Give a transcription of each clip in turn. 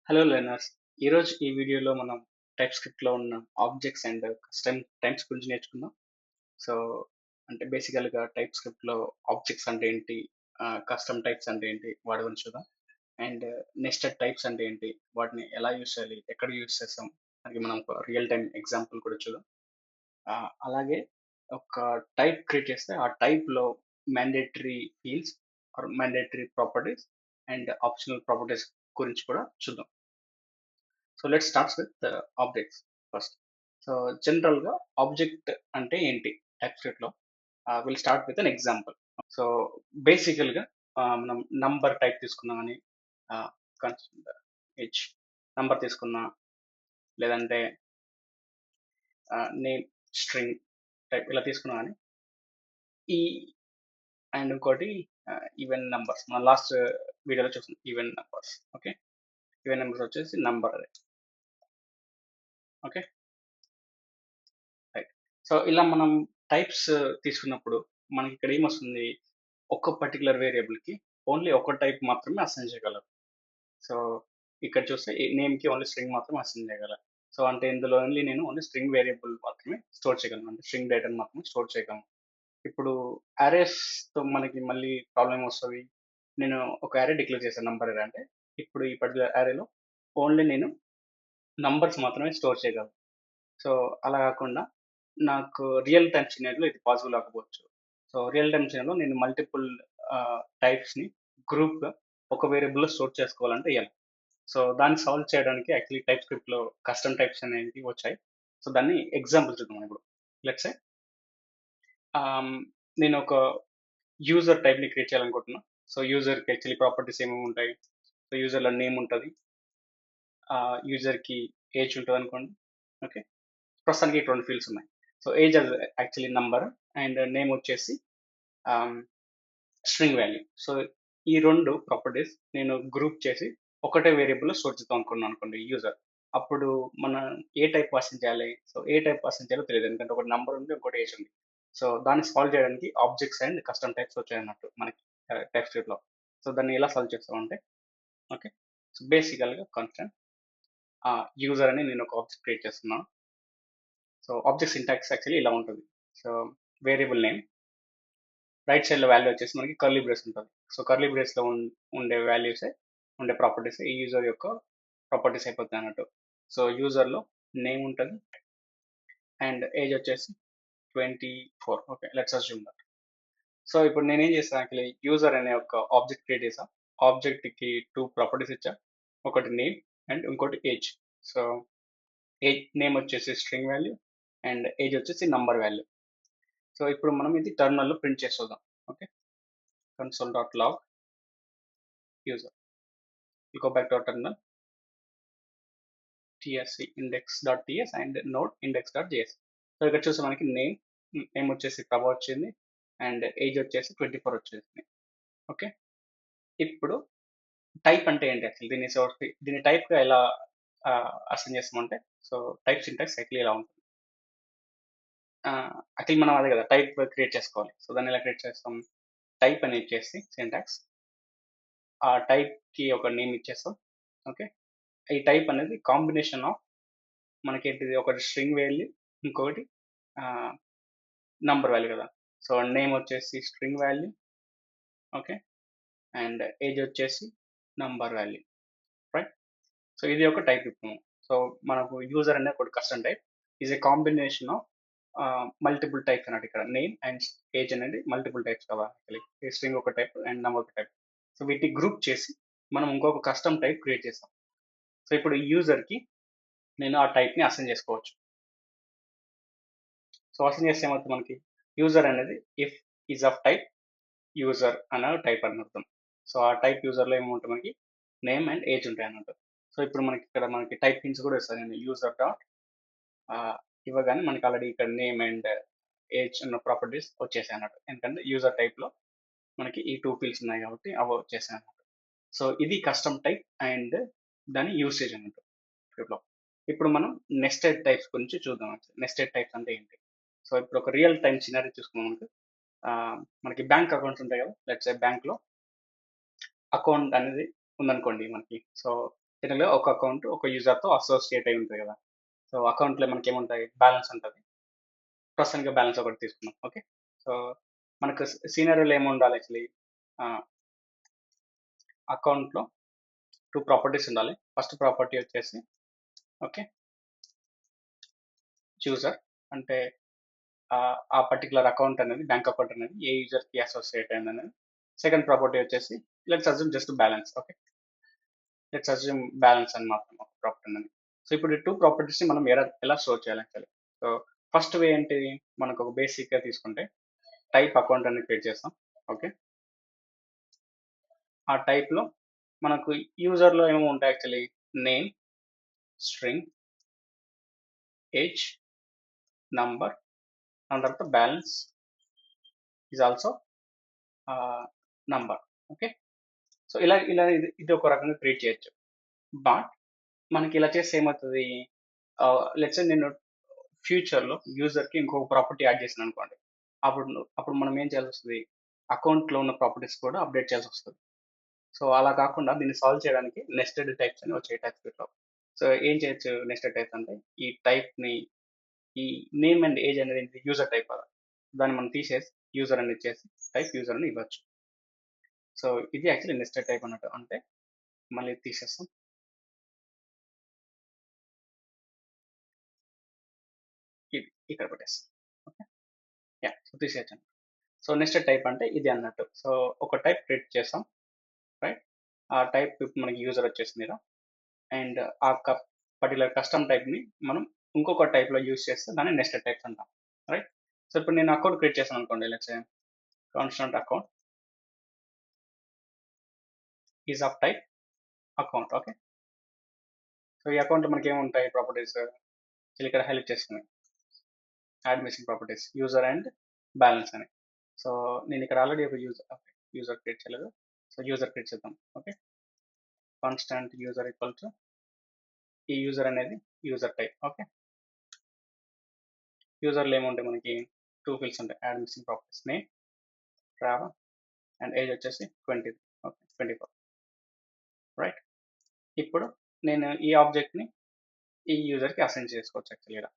Hello learners. ఈరోజు ఈ వీడియోలో మనం టైప్‌స్క్రిప్ట్‌లో ఉన్న ఆబ్జెక్ట్స్ అండ్ కస్టమ్ టైప్స్ గురించి నేర్చుకుందాం. సో, అంటే బేసికల్‌గా టైప్‌స్క్రిప్ట్‌లో ఆబ్జెక్ట్స్ అంటే ఏంటి? కస్టమ్ టైప్స్ అంటే ఏంటి? వాటి గురించి చూద్దాం. అండ్ నెస్టెడ్ టైప్స్ అంటే ఏంటి? వాటిని ఎలా యూజ్ చేయాలి? ఎక్కడ యూజ్ చేస్తాం? అది మనం ఒక రియల్ టైమ్ ఎగ్జాంపుల్ కూడా చూద్దాం. అలాగే ఒక టైప్ క్రియేట్ చేస్తే ఆ టైప్‌లో mandatory fields or mandatory properties and optional properties గురించి కూడా చూద్దాం. So let's starts with objects first. So జనరల్గా ఆబ్జెక్ట్ అంటే ఏంటి టైప్స్క్రిప్ట్లో? Will start with an example. So బేసికల్గా మనం నంబర్ టైప్ తీసుకున్నామని హెచ్ నంబర్ తీసుకున్నా, లేదంటే నేమ్ స్ట్రింగ్ టైప్ ఇలా తీసుకున్నా కానీ ఈ అండ్ ఇంకోటి ఈవెన్ నంబర్స్ మనం లాస్ట్ వీడియోలో చూసాం. Even numbers, okay. Even numbers వచ్చేసి నంబర్ అదే, ఓకే. రైట్. సో ఇలా మనం టైప్స్ తీసుకున్నప్పుడు మనకి ఇక్కడ ఏమొస్తుంది? ఒక్క పర్టికులర్ వేరియబుల్‌కి ఓన్లీ ఒక టైప్ మాత్రమే అసైన్ చేయగలం. సో ఇక్కడ చూస్తే నేమ్‌కి ఓన్లీ స్ట్రింగ్ మాత్రమే అసైన్ చేయగలం. సో అంటే ఇందులో నేను ఓన్లీ స్ట్రింగ్ వేరియబుల్ మాత్రమే స్టోర్ చేయగలను. అంటే స్ట్రింగ్ డేటాను మాత్రమే స్టోర్ చేయగలను. ఇప్పుడు అరేస్‌తో మనకి మళ్ళీ ప్రాబ్లమ్ ఏమొస్తది? నేను ఒక అరే డిక్లేర్ చేశాను, నంబర్ అరే అంటే. ఇప్పుడు ఈ పర్టిక్యులర్ అరేలో ఓన్లీ నేను నంబర్స్ మాత్రమే స్టోర్ చేయగలను. సో, అలా గాకుండా నాకు రియల్ టైమ్ సినారియోలో ఇది పాసిబుల్ అవ్వకపోవచ్చు. సో, రియల్ టైమ్ సినారియోలో నేను మల్టిపుల్ టైప్స్‌ని గ్రూప్‌గా ఒక వేరియబుల్‌లో స్టోర్ చేసుకోవాలంటే ఎలా? సో, దాన్ని సాల్వ్ చేయడానికి యాక్చువల్లీ టైప్ స్క్రిప్ట్‌లో కస్టమ్ టైప్స్ అనేవి వచ్చాయి. సో, దాన్ని ఎగ్జాంపుల్ చూద్దాం ఇప్పుడు. లెట్స్ సే ఆహ్, నేను ఒక యూజర్ టైప్‌ని క్రియేట్ చేయాలనుకుంటున్నా. సో, యూజర్‌కి యాక్చువల్లీ ప్రాపర్టీస్ ఏమేమి ఉంటాయి? సో, యూజర్‌లో నేమ్ ఉంటది. యూజర్‌కి ఏజ్ ఉంటదనుకోండి. ఓకే. ప్రస్తుతానికి 2 ఫీల్డ్స్ ఉన్నాయి. సో, ఏజ్ అది యాక్చువల్లీ నంబర్ అండ్ నేమ్ వచ్చేసి ఆహ్, స్ట్రింగ్ వాల్యూ. సో, ఈ 2 ప్రాపర్టీస్ నేను గ్రూప్ చేసి ఒకటే వేరియబుల్‌లో స్టోర్ చేద్దాం అనుకున్నాను అనుకోండి యూజర్. అప్పుడు మనం ఏ టైప్ పాసింగ్ చేయాలి? సో, ఏ టైప్ పాసింగ్ చేయాలో తెలీదు. ఎందుకంటే ఒకటి నంబర్ ఉంది, ఇంకోటి ఏజ్ ఉంది. సో, దాన్ని సాల్వ్ చేయడానికి ఆబ్జెక్ట్స్ అండ్ కస్టమ్ టైప్స్ వచ్చాయన్నట్టు మనకి టైప్‌స్క్రిప్ట్‌లో. సో, దాన్ని ఎలా సాల్వ్ చేస్తామంటే, ఓకే. సో, బేసికల్‌గా కాన్స్టెంట్ యూజర్ అని నేను ఒక ఆబ్జెక్ట్ క్రియేట్ చేస్తున్నాను. సో, ఆబ్జెక్ట్ సింటాక్స్ యాక్చువల్లీ ఇలా ఉంటుంది. సో, వేరియబుల్ నేమ్ రైట్ సైడ్‌లో వాల్యూ వచ్చేసి మనకి కర్లీ బ్రేస్ ఉంటది. సో, కర్లీ బ్రేస్‌లో ఉండే వాల్యూసే, ఉండే ప్రాపర్టీసే ఈ యూజర్ యొక్క ప్రాపర్టీస్ అయిపోతాయన్నట్టు. సో, యూజర్‌లో నేమ్ ఉంటది అండ్ ఏజ్ వచ్చేసి 24. Okay. Let's assume that. So, ఇప్పుడు నేనేం చేశాను యాక్చువల్లీ యూజర్ అనే ఒక ఆబ్జెక్ట్ క్రియేట్ చేశా. ఆబ్జెక్ట్‌కి 2 ప్రాపర్టీస్ ఇచ్చా. ఒకటి నేమ్ అండ్ ఇంకోటి ఏజ్. సో, నేమ్ వచ్చేసి స్ట్రింగ్ వాల్యూ అండ్ ఏజ్ వచ్చేసి నంబర్ వాల్యూ. సో, ఇప్పుడు మనం ఇది టెర్మినల్‌లో ప్రింట్ చేసి చూద్దాం. Okay. console.log user. You go back to our terminal, tsc index.ts and node index.js. So ఇక్కడ చూస్తే మనకి నేమ్ వచ్చేసి ప్రభా వచ్చింది అండ్ ఏజ్ వచ్చేసి 24 వచ్చేసింది. ఓకే. ఇప్పుడు టైప్ అంటే ఏంటి యాక్చువల్లీ? దీన్ని టైప్‌గా ఎలా అసైన్ చేస్తామంటే, సో టైప్ సింటాక్స్ యాక్చువల్లీ ఇలా ఉంటుంది. యాక్చువల్లీ మనం అదే కదా టైప్ క్రియేట్ చేసుకోవాలి. సో దాన్ని ఎలా క్రియేట్ చేస్తాం? టైప్ అని ఇచ్చేసి సింటాక్స్ ఆ టైప్‌కి ఒక నేమ్ ఇచ్చేస్తాం. ఓకే. ఈ టైప్ అనేది కాంబినేషన్ ఆఫ్ మనకేంటిది ఒకటి స్ట్రింగ్ వాల్యూ, ఇంకొకటి ఆహ్, నంబర్ వాల్యూ కదా! సో, నేమ్ వచ్చేసి string value, okay. And age వచ్చేసి నంబర్ వాల్యూ, రైట్. సో, ఇది ఒక టైప్ ఇప్పుడు. సో, మనకు యూజర్ అనేది ఒకటి custom type. Is a combination of multiple types అన్నట్టు ఇక్కడ. నేమ్ అండ్ ఏజ్ అనేది మల్టిపుల్ టైప్స్ కదా! యాక్చువల్లీ స్ట్రింగ్ ఒక టైప్ అండ్ నంబర్ ఒక టైప్. సో, వీటిని గ్రూప్ చేసి మనం ఇంకొక కస్టమ్ టైప్ క్రియేట్ చేస్తాం. సో, ఇప్పుడు ఈ యూజర్‌కి నేను ఆ టైప్‌ని అసైన్ చేసుకోవచ్చు. సో, అసైన్ చేస్తే ఏమవుతుంది మనకి? యూజర్ అనేది if is of type user అన్న టైప్ అని అర్థం. సో, ఆ టైప్ యూజర్‌లో ఏముంటాయి మనకి? నేమ్ అండ్ ఏజ్ ఉంటాయన్నట్టు. సో, ఇప్పుడు మనకి ఇక్కడ మనకి టైప్ హింట్స్ కూడా ఇస్తాను నేను. యూజర్ డాట్ ఆహ్, ఇవ్వగానే మనకి ఆల్రెడీ ఇక్కడ నేమ్ అండ్ ఏజ్ అన్న ప్రాపర్టీస్ వచ్చేసాయన్నట్టు. ఎందుకంటే యూజర్ టైప్‌లో మనకి ఈ 2 ఫీల్డ్స్ ఉన్నాయి కాబట్టి అవి వచ్చేసాయన్నట్టు. సో, ఇది కస్టమ్ టైప్ అండ్ దాని యూసేజ్ అన్నట్టు స్క్రిప్ట్‌లో. ఇప్పుడు మనం నెస్టెడ్ టైప్స్ గురించి చూద్దాం. నెస్టెడ్ టైప్స్ అంటే ఏంటి? సో, ఇప్పుడు ఒక రియల్ టైమ్ సినారియో చూసుకున్నాం అనుకో. మనకి బ్యాంక్ అకౌంట్స్ ఉంటాయి కదా! లెట్స్ సే బ్యాంక్‌లో అకౌంట్ అనేది ఉందనుకోండి మనకి. సో, జనరల్‌గా ఒక అకౌంట్ ఒక యూజర్‌తో అసోసియేట్ అయ్యి ఉంటది కదా! సో, అకౌంట్‌లో మనకేముంటాయి? బ్యాలెన్స్ ఉంటది. ప్రస్తుతానికి బ్యాలెన్స్ ఒకటి తీసుకున్నాం. ఓకే. సో, మనకు సినారియోలో ఏముండాలి యాక్చువల్లీ ఆహ్, అకౌంట్‌లో 2 ప్రాపర్టీస్ ఉండాలి. ఫస్ట్ ప్రాపర్టీ వచ్చేసి ఓకే. యూజర్ అంటే ఆ పర్టిక్యులర్ అకౌంట్ అనేది బ్యాంక్ అకౌంట్ అనేది ఏ యూజర్‌కి అసోసియేట్ అయిందనేది. సెకండ్ ప్రాపర్టీ వచ్చేసి let's assume just balance. Okay. Let's assume balance అని మాత్రం ఒక ప్రాపర్టీ ఉన్నది. సో, ఇప్పుడు ఈ 2 ప్రాపర్టీస్‌ని మనం ఎలా స్టోర్ చేయాలి యాక్చువల్లీ. సో, ఫస్ట్ వే ఏంటి? మనకు ఒక బేసిక్‌గా తీసుకుంటే టైప్ అకౌంట్ అని క్రియేట్ చేస్తాం. ఓకే. ఆ టైప్‌లో మనకు యూజర్‌లో ఏమేమి ఉంటాయి actually name, string, age, number, దాని తర్వాత balance is also number. Okay. So, ఇలా ఇది ఒక రకంగా క్రియేట్ చేయొచ్చు. బట్ మనకి ఇలా చేస్తే ఏమవుతది? లెట్స్ సే నేను ఫ్యూచర్‌లో యూజర్‌కి ఇంకొక ప్రాపర్టీ యాడ్ చేశాననుకోండి. అప్పుడు మనం ఏం చేయాల్సొస్తది? అకౌంట్‌లో ఉన్న ప్రాపర్టీస్ కూడా అప్‌డేట్ చేయాల్సొస్తది. సో, అలా కాకుండా దీన్ని సాల్వ్ చేయడానికి నెస్టెడ్ టైప్స్ అని వచ్చాయి TypeScriptలో. సో, ఏం చేయొచ్చు నెస్టెడ్ టైప్స్ అంటే ఈ టైప్‌ని ఈ నేమ్ అండ్ ఏజ్ అనేది యూజర్ టైప్ కదా! దాన్ని మనం తీసేసి యూజర్ అని ఇచ్చేసి టైప్ యూజర్ అని ఇవ్వచ్చు. సో, ఇది యాక్చువల్లీ నెస్టెడ్ టైప్ అన్నట్టు. అంటే మళ్ళీ తీసేస్తాం. ఇక్కడ పెట్టేస్తాం. ఓకే. యాహ్! సో, తీసేయొచ్చండి. సో, నెస్టెడ్ టైప్ అంటే ఇది అన్నట్టు. సో, ఒక టైప్ క్రియేట్ చేసాం. రైట్? ఆ టైప్ ఇప్పుడు మనకి యూజర్ వచ్చేసింది ఈడ. అండ్ ఆ పర్టిక్యులర్ కస్టమ్ టైప్‌ని మనం ఇంకొక టైప్‌లో యూజ్ చేస్తే దాన్ని నెస్టెడ్ టైప్స్ అంటాం. రైట్? సో, ఇప్పుడు నేను అకౌంట్ క్రియేట్ చేశాననుకోండి. Let's say constant account is of type account. Okay. So, ఈ అకౌంట్‌లో మనకేముంటాయి ప్రాపర్టీస్ ఇక్కడ హైలైట్ చేస్తున్నాయి. Add missing properties user and balance అని. సో, నేను ఇక్కడ ఆల్రెడీ ఒక యూజర్ క్రియేట్ చేయలేదు. సో, యూజర్ క్రియేట్ చేద్దాం. Okay. Constant user equal to ఈ యూజర్ అనేది యూజర్ టైప్. ఓకే. యూజర్‌లో ఏముంటాయి మనకి 2 ఫీల్డ్స్ ఉంటాయి. Add missing properties name, travel and age వచ్చేసి 20. ఓకే. 24. రైట్? ఇప్పుడు నేను ఈ ఆబ్జెక్ట్‌ని ఈ యూజర్‌కి అసైన్ చేసుకోవచ్చు యాక్చువల్లీ ఈడ.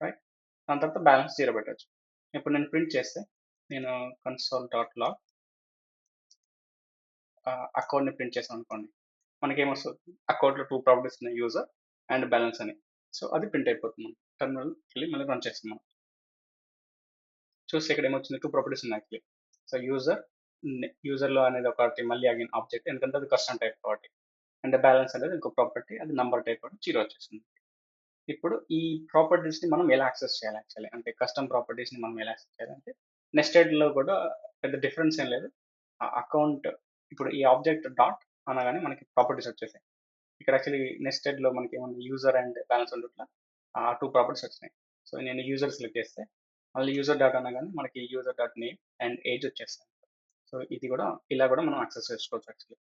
రైట్? దాని తర్వాత బ్యాలెన్స్ 0 పెట్టొచ్చు. ఇప్పుడు నేను ప్రింట్ చేస్తే నేను కన్సోల్ డాట్ లాగ్ అకౌంట్‌ని ప్రింట్ చేశాననుకోండి. మనకేమొస్తది? అకౌంట్‌లో 2 ప్రాపర్టీస్ ఉన్నాయి. యూజర్ అండ్ బ్యాలెన్స్ అని. సో, అది ప్రింట్ అయిపోతుంది మనకి. టెర్మినల్‌కెళ్ళి మళ్ళీ రన్ చేస్తాం మనం. చూస్తే ఇక్కడ ఏమొచ్చింది? 2 ప్రాపర్టీస్ ఉన్నాయి యాక్చువల్లీ. సో, యూజర్‌లో అనేది ఒకటి మళ్ళీ అగైన్ ఆబ్జెక్ట్ ఎందుకంటే అది కస్టమ్ టైప్ కాబట్టి. అండ్ బ్యాలెన్స్ అనేది ఇంకో ప్రాపర్టీ అది నంబర్ టైప్ కాబట్టి 0 వచ్చేసింది. ఇప్పుడు ఈ ప్రాపర్టీస్‌ని మనం ఎలా యాక్సెస్ చేయాలి యాక్చువల్లీ? అంటే కస్టమ్ ప్రాపర్టీస్‌ని మనం ఎలా యాక్సెస్ చేయాలంటే నెస్టెడ్‌లో కూడా పెద్ద డిఫరెన్స్ ఏం లేదు. అకౌంట్ ఇప్పుడు ఈ ఆబ్జెక్ట్ డాట్ అనగానే మనకి ప్రాపర్టీస్ వచ్చేసాయి. ఇక్కడ యాక్చువల్లీ నెస్టెడ్‌లో మనకేముంది యూజర్ అండ్ బ్యాలెన్స్ ఉండట్ల 2 ప్రాపర్టీస్ వచ్చినాయి. సో, నేను యూజర్ సెలెక్ట్ చేస్తే మళ్ళీ యూజర్ డాట్ అనగానే మనకి user dot name and age వచ్చేస్తాయి. సో, ఇది కూడా ఇలా కూడా మనం యాక్సెస్ చేసుకోవచ్చు యాక్చువల్లీ.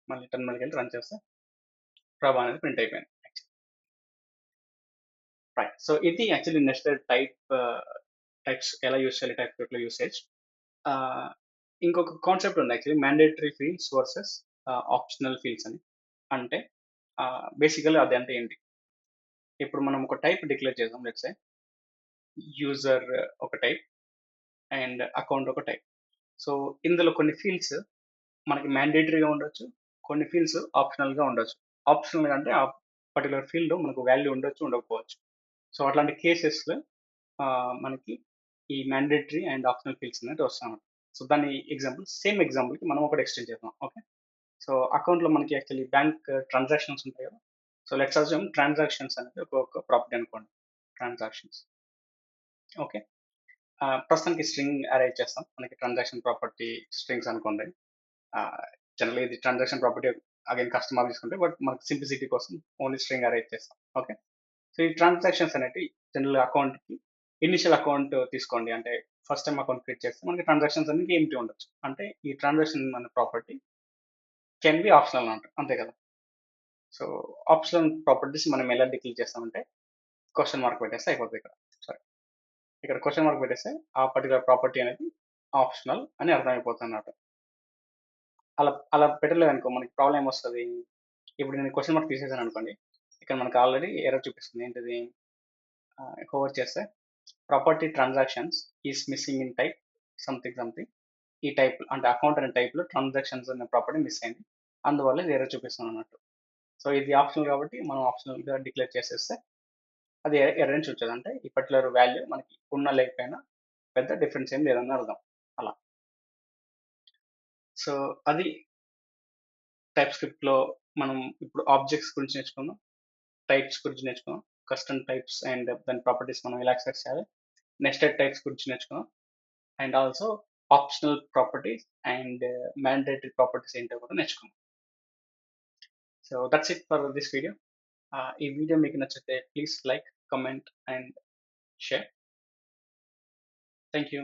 మళ్ళీ టెర్మినల్‌కెళ్ళి రన్ చేస్తే ప్రభా అనేది ప్రింట్ అయిపోయింది. రైట్. సో, ఇది యాక్చువల్లీ నెస్టెడ్ టైప్స్ ఎలా యూజ్ చేయాలి TypeScriptలో యూసేజ్. ఆహ్, ఇంకొక కాన్సెప్ట్ ఉంది actually mandatory fields versus optional fields అని. అంటే బేసికల్లీ అది అంటే ఏంటి? ఇప్పుడు మనం ఒక టైప్ డిక్లేర్ చేసాం లెట్స్ సే యూజర్ ఒక టైప్ అండ్ అకౌంట్ ఒక టైప్. సో, ఇందులో కొన్ని ఫీల్డ్స్ మనకి మ్యాండేటరీగా ఉండొచ్చు. కొన్ని ఫీల్డ్స్ ఆప్షనల్‌గా ఉండొచ్చు. ఆప్షనల్‌గా అంటే ఆ పర్టిక్యులర్ ఫీల్డ్‌లో మనకు వాల్యూ ఉండొచ్చు, ఉండకపోవచ్చు. సో, అట్లాంటి కేసెస్‌లో మనకి ఈ మ్యాండేటరీ అండ్ ఆప్షనల్ ఫీల్డ్స్ అనేది వస్తాయన్నమాట. సో, దాని సేమ్ ఎగ్జాంపుల్‌కి మనం ఒకటి ఎక్స్టెండ్ చేద్దాం. ఓకే. సో, అకౌంట్‌లో మనకి యాక్చువల్లీ బ్యాంక్ ట్రాన్సాక్షన్స్ ఉంటాయి కదా! సో, లెట్స్ అస్యూమ్ ట్రాన్సాక్షన్స్ అనేది ఒక ప్రాపర్టీ అనుకోండి. ట్రాన్సాక్షన్స్. ఓకే. ప్రస్తుతానికి స్ట్రింగ్ అరేంజ్ చేస్తాం. మనకి ట్రాన్సాక్షన్ ప్రాపర్టీ స్ట్రింగ్స్ అనుకోండి. ఆహ్, జనరల్‌గా ఇది ట్రాన్సాక్షన్ ప్రాపర్టీ అగైన్ కస్టమర్ తీసుకుంటే బట్ మనకు సింప్లిసిటీ కోసం ఓన్లీ స్ట్రింగ్ అరేంజ్ చేస్తాం. ఓకే. సో, ఈ ట్రాన్సాక్షన్స్ అనేటివి జనరల్‌గా అకౌంట్‌కి ఇనిషియల్ అకౌంట్ తీసుకోండి. అంటే ఫస్ట్ టైమ్ అకౌంట్ క్రియేట్ చేస్తే మనకి ట్రాన్సాక్షన్స్ అన్ని ఎంప్టీ ఉండొచ్చు. అంటే ఈ ట్రాన్సాక్షన్ అనే ప్రాపర్టీ కెన్ బి ఆప్షనల్ అన్నమాట. అంతే కదా! సో, ఆప్షనల్ ప్రాపర్టీస్ మనం ఎలా డిక్లేర్ చేస్తామంటే క్వెషన్ మార్క్ పెట్టేస్తే అయిపోతది ఇక్కడ. సారీ. ఇక్కడ క్వెషన్ మార్క్ పెట్టేస్తే ఆ పర్టిక్యులర్ ప్రాపర్టీ అనేది ఆప్షనల్ అని అర్థమైపోతుందన్నమాట. అలా అలా పెట్టలేదనుకో మనకి ప్రాబ్లమ్ ఏమొస్తది? ఇప్పుడు నేను క్వెషన్ మార్క్ తీసేసాననుకోండి, ఇక్కడ మనకు ఆల్రెడీ ఎర్రర్ చూపిస్తుంది. ఏంటిది? హోవర్ చేస్తే property transactions is missing in type something something. ఈ టైప్ అంటే అకౌంట్ అనే టైప్‌లో ట్రాన్సాక్షన్స్ అనే ప్రాపర్టీ మిస్ అయింది. అందువల్ల ఇది ఎర్రర్ చూపిస్తుంది అన్నట్టు. సో, ఇది ఆప్షనల్ కాబట్టి మనం ఆప్షనల్‌గా డిక్లేర్ చేసేస్తే అది ఎర్రర్ అని చూపించదు. అంటే ఈ పర్టిక్యులర్ వాల్యూ మనకి ఉన్నా లేకపోయినా పెద్ద డిఫరెన్స్ ఏం లేదని అర్థం. అలా. సో, అది టైప్ స్క్రిప్ట్‌లో మనం ఇప్పుడు ఆబ్జెక్ట్స్ గురించి నేర్చుకున్నాం. టైప్స్ గురించి నేర్చుకున్నాం. కస్టమ్ టైప్స్ అండ్ దాని ప్రాపర్టీస్ మనం ఎలా యాక్సెస్ చేయాలి. నెస్టెడ్ టైప్స్ గురించి నేర్చుకున్నాం. And also optional properties and mandatory properties ఏంటో కూడా నేర్చుకున్నాం. So that's it for this video. ఈ వీడియో మీకు నచ్చితే please like, comment and share. Thank you.